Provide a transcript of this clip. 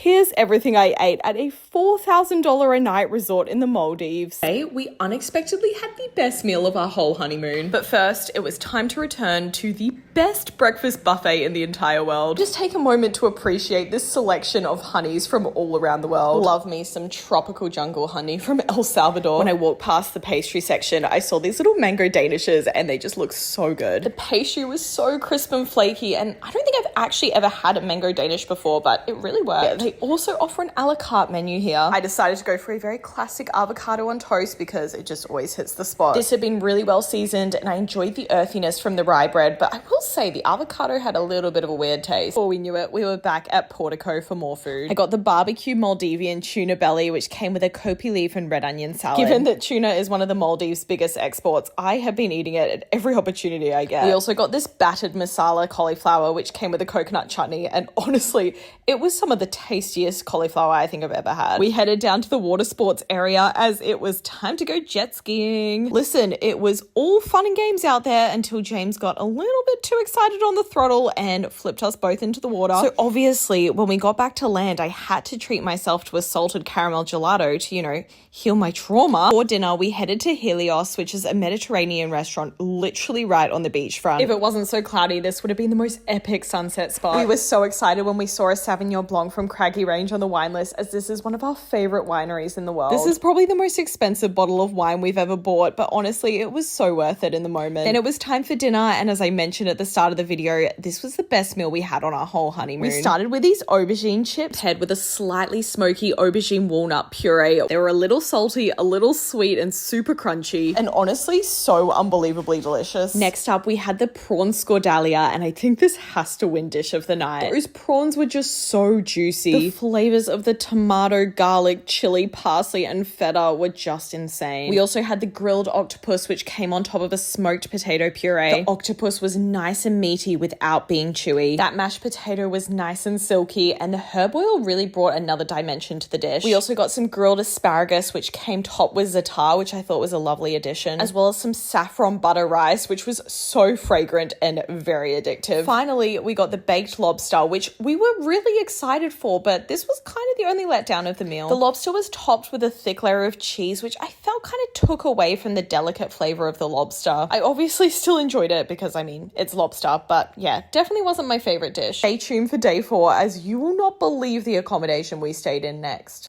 here's everything I ate at a $4,000 a night resort in the Maldives. Today, we unexpectedly had the best meal of our whole honeymoon. But first, it was time to return to the best breakfast buffet in the entire world. Just take a moment to appreciate this selection of honeys from all around the world. Love me some tropical jungle honey from El Salvador. When I walked past the pastry section, I saw these little mango danishes and they just look so good. The pastry was so crisp and flaky, and I don't think I've actually ever had a mango danish before, but it really worked. Yeah, they also offer an a la carte menu here. I decided to go for a very classic avocado on toast because it just always hits the spot. This had been really well seasoned and I enjoyed the earthiness from the rye bread, but I will say the avocado had a little bit of a weird taste. Before we knew it, we were back at Portico for more food. I got the barbecue Maldivian tuna belly, which came with a kopi leaf and red onion salad. Given that tuna is one of the Maldives' biggest exports, I have been eating it at every opportunity I get. We also got this battered masala cauliflower, which came with a coconut chutney, and honestly, it was some of the tastiest cauliflower I think I've ever had. We headed down to the water sports area as it was time to go jet skiing. Listen, it was all fun and games out there until James got a little bit too excited on the throttle and flipped us both into the water. So obviously, when we got back to land, I had to treat myself to a salted caramel gelato to, heal my trauma. For dinner, we headed to Helios, which is a Mediterranean restaurant literally right on the beachfront. If it wasn't so cloudy, this would have been the most epic sunset spot. We were so excited when we saw a Sauvignon Blanc from Craggy Range on the wine list, as this is one of our favorite wineries in the world. This is probably the most expensive bottle of wine we've ever bought, but honestly, it was so worth it in the moment. Then it was time for dinner, and as I mentioned at the start of the video, this was the best meal we had on our whole honeymoon. We started with these aubergine chips paired with a slightly smoky aubergine walnut puree. They were a little salty, a little sweet, and super crunchy, and honestly, so unbelievably delicious. Next up, we had the prawn scordalia, and I think this has to win dish of the night. Those prawns were just so juicy. The flavors of the tomato, garlic, chili, parsley, and feta were just insane. We also had the grilled octopus, which came on top of a smoked potato puree. The octopus was nice and meaty without being chewy. That mashed potato was nice and silky, and the herb oil really brought another dimension to the dish. We also got some grilled asparagus, which came topped with za'atar, which I thought was a lovely addition, as well as some saffron butter rice, which was so fragrant and very addictive. Finally, we got the baked lobster, which we were really excited for, but this was kind of the only letdown of the meal. The lobster was topped with a thick layer of cheese, which I felt kind of took away from the delicate flavor of the lobster. I obviously still enjoyed it because, it's lobster, but yeah, definitely wasn't my favorite dish. Stay tuned for day 4, as you will not believe the accommodation we stayed in next.